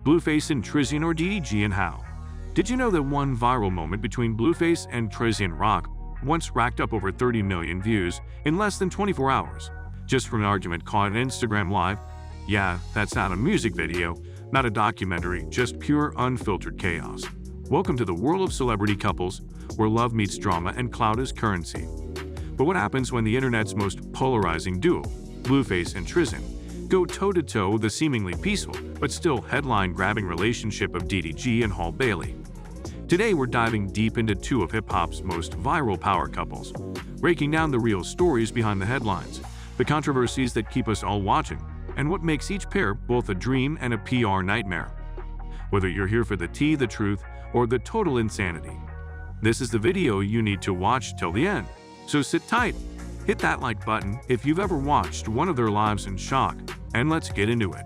Blueface and Chrisean, or DDG, and how. Did you know that one viral moment between Blueface and chriseanrock once racked up over 30 million views in less than 24 hours, just for an argument caught on Instagram Live? Yeah, that's not a music video, not a documentary, just pure unfiltered chaos. Welcome to the world of celebrity couples, where love meets drama and clout is currency. But what happens when the internet's most polarizing duo, Blueface and Chrisean, go toe-to-toe with the seemingly peaceful but still headline-grabbing relationship of DDG and Halle Bailey? Today we're diving deep into two of hip-hop's most viral power couples, breaking down the real stories behind the headlines, the controversies that keep us all watching, and what makes each pair both a dream and a PR nightmare. Whether you're here for the tea, the truth, or the total insanity, this is the video you need to watch till the end. So sit tight, hit that like button if you've ever watched one of their lives in shock, and let's get into it.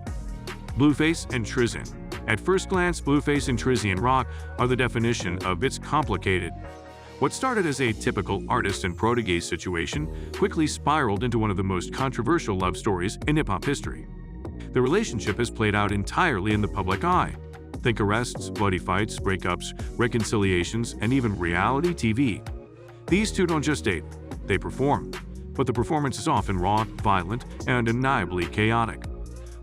Blueface and Chrisean. At first glance, Blueface and chriseanrock are the definition of it's complicated. What started as a typical artist and protege situation quickly spiraled into one of the most controversial love stories in hip-hop history. The relationship has played out entirely in the public eye. Think arrests, bloody fights, breakups, reconciliations, and even reality TV. These two don't just date, they perform. But the performance is often raw, violent, and undeniably chaotic.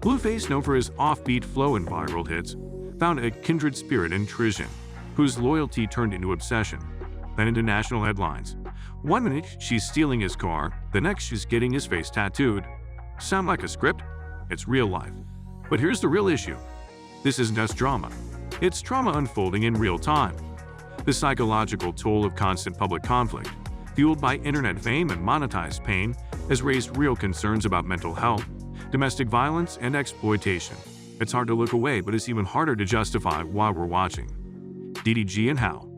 Blueface, known for his offbeat flow and viral hits, found a kindred spirit in Chrisean, whose loyalty turned into obsession, then into national headlines. One minute she's stealing his car, the next she's getting his face tattooed. Sound like a script? It's real life. But here's the real issue. This isn't just drama. It's trauma unfolding in real time. The psychological toll of constant public conflict, fueled by internet fame and monetized pain, has raised real concerns about mental health, domestic violence, and exploitation. It's hard to look away, but it's even harder to justify why we're watching. DDG and how.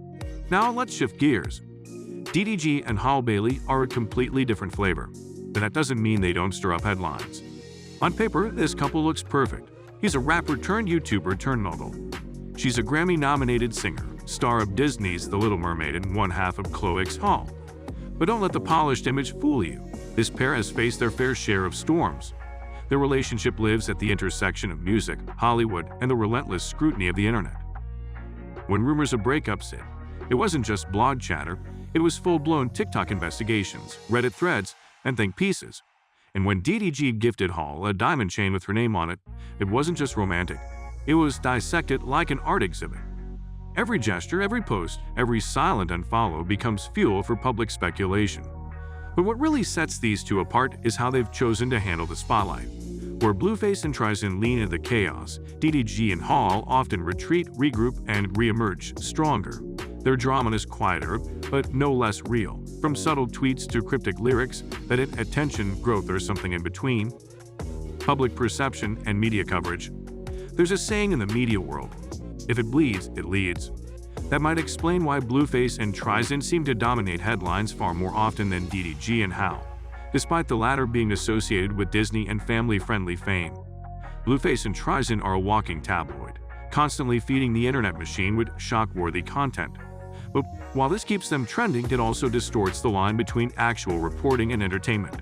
Now let's shift gears. DDG and Halle Bailey are a completely different flavor, but that doesn't mean they don't stir up headlines. On paper, this couple looks perfect. He's a rapper turned YouTuber turned mogul. She's a Grammy-nominated singer, star of Disney's The Little Mermaid and one half of Chloe's Hall. But don't let the polished image fool you. This pair has faced their fair share of storms. Their relationship lives at the intersection of music, Hollywood, and the relentless scrutiny of the internet. When rumors of breakups hit, it wasn't just blog chatter, it was full-blown TikTok investigations, Reddit threads, and think pieces. And when DDG gifted Halle a diamond chain with her name on it, it wasn't just romantic. It was dissected like an art exhibit. Every gesture, every post, every silent unfollow becomes fuel for public speculation. But what really sets these two apart is how they've chosen to handle the spotlight. Where Blueface and Chrisean lean into the chaos, DDG and Halle often retreat, regroup, and re-emerge stronger. Their drama is quieter, but no less real. From subtle tweets to cryptic lyrics that hit attention, growth, or something in between. Public perception and media coverage. There's a saying in the media world, if it bleeds, it leads. That might explain why Blueface and Chrisean seem to dominate headlines far more often than DDG and Halle, despite the latter being associated with Disney and family-friendly fame. Blueface and Chrisean are a walking tabloid, constantly feeding the internet machine with shock-worthy content. But while this keeps them trending, it also distorts the line between actual reporting and entertainment.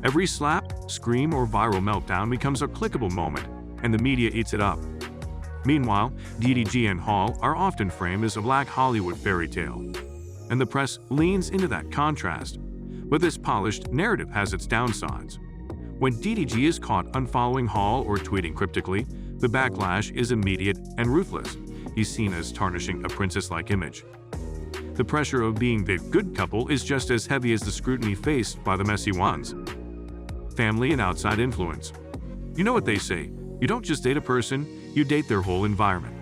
Every slap, scream, or viral meltdown becomes a clickable moment, and the media eats it up. Meanwhile, DDG and Halle are often framed as a black Hollywood fairy tale, and the press leans into that contrast. But this polished narrative has its downsides. When DDG is caught unfollowing Halle or tweeting cryptically, the backlash is immediate and ruthless. He's seen as tarnishing a princess-like image. The pressure of being the good couple is just as heavy as the scrutiny faced by the messy ones. Family and outside influence. You know what they say, you don't just date a person, you date their whole environment.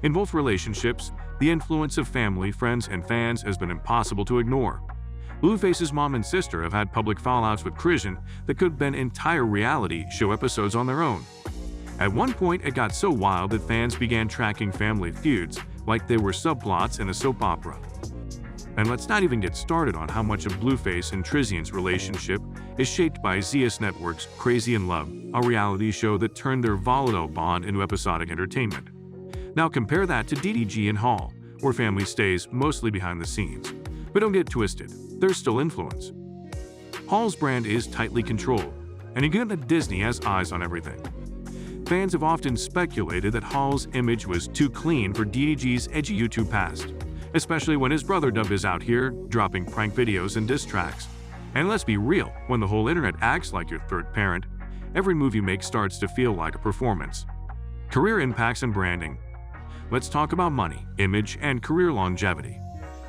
In both relationships, the influence of family, friends, and fans has been impossible to ignore. Blueface's mom and sister have had public fallouts with Chrisean that could have been entire reality show episodes on their own. At one point, it got so wild that fans began tracking family feuds like they were subplots in a soap opera. And let's not even get started on how much of Blueface and Chrisean's relationship is shaped by ZS Network's Crazy in Love, a reality show that turned their volatile bond into episodic entertainment. Now compare that to DDG and Halle, where family stays mostly behind the scenes. But don't get twisted, there's still influence. Halle's brand is tightly controlled, and even Disney has eyes on everything. Fans have often speculated that Hall's image was too clean for DDG's edgy YouTube past, especially when his brother Dub is out here dropping prank videos and diss tracks. And let's be real, when the whole internet acts like your third parent, every move you make starts to feel like a performance. Career impacts and branding. Let's talk about money, image, and career longevity.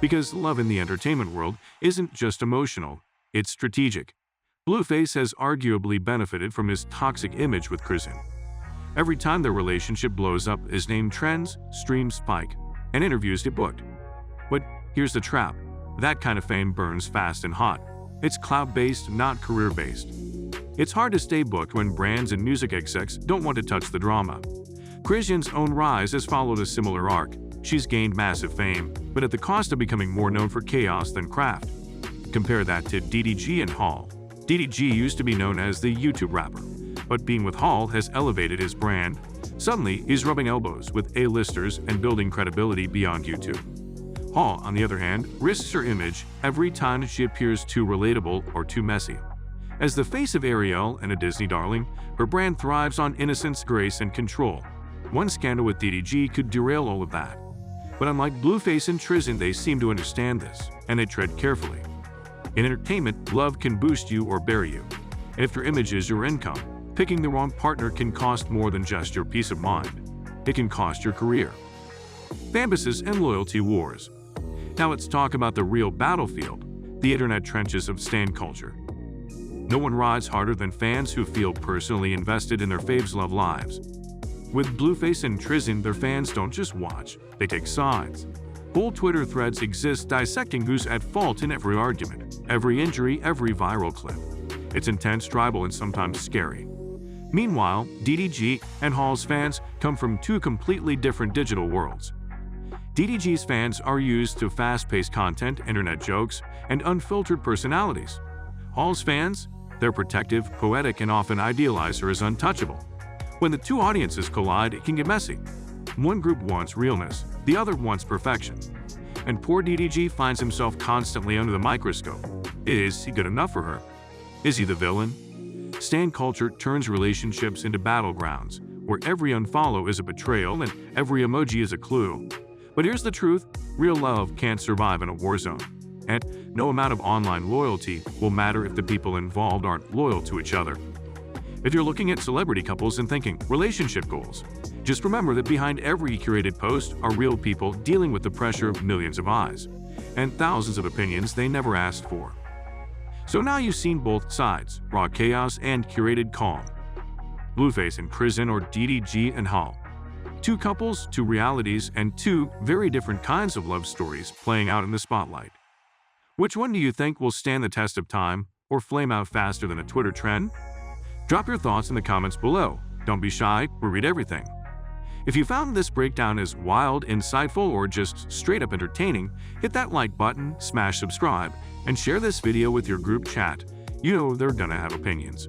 Because love in the entertainment world isn't just emotional, it's strategic. Blueface has arguably benefited from his toxic image with Chrisean. Every time their relationship blows up, his name trends, streams spike, and interviews get booked. But here's the trap. That kind of fame burns fast and hot. It's clout-based, not career-based. It's hard to stay booked when brands and music execs don't want to touch the drama. Chrisean's own rise has followed a similar arc. She's gained massive fame, but at the cost of becoming more known for chaos than craft. Compare that to DDG and Hall. DDG used to be known as the YouTube rapper, but being with Hall has elevated his brand. Suddenly, he's rubbing elbows with A-listers and building credibility beyond YouTube. Hall, on the other hand, risks her image every time she appears too relatable or too messy. As the face of Ariel and a Disney darling, her brand thrives on innocence, grace, and control. One scandal with DDG could derail all of that. But unlike Blueface and Chrisean, they seem to understand this, and they tread carefully. In entertainment, love can boost you or bury you. And if your image is your income, picking the wrong partner can cost more than just your peace of mind. It can cost your career. Fanbases and loyalty wars. Now let's talk about the real battlefield, the internet trenches of stan culture. No one rides harder than fans who feel personally invested in their faves' love lives. With Blueface and Chrisean, their fans don't just watch, they take sides. Whole Twitter threads exist dissecting who's at fault in every argument, every injury, every viral clip. It's intense, tribal, and sometimes scary. Meanwhile, DDG and Hall's fans come from two completely different digital worlds. DDG's fans are used to fast-paced content, internet jokes, and unfiltered personalities. Hall's fans? They're protective, poetic, and often idealize her as untouchable. When the two audiences collide, it can get messy. One group wants realness, the other wants perfection. And poor DDG finds himself constantly under the microscope. Is he good enough for her? Is he the villain? Stan culture turns relationships into battlegrounds, where every unfollow is a betrayal and every emoji is a clue. But here's the truth, real love can't survive in a war zone. And no amount of online loyalty will matter if the people involved aren't loyal to each other. If you're looking at celebrity couples and thinking relationship goals, just remember that behind every curated post are real people dealing with the pressure of millions of eyes and thousands of opinions they never asked for. So now you've seen both sides, raw chaos and curated calm. Blueface and Chrisean, or DDG and Hall. Two couples, two realities, and two very different kinds of love stories playing out in the spotlight. Which one do you think will stand the test of time or flame out faster than a Twitter trend? Drop your thoughts in the comments below. Don't be shy, we read everything. If you found this breakdown as wild, insightful, or just straight up entertaining, hit that like button, smash subscribe, and share this video with your group chat. You know they're gonna have opinions.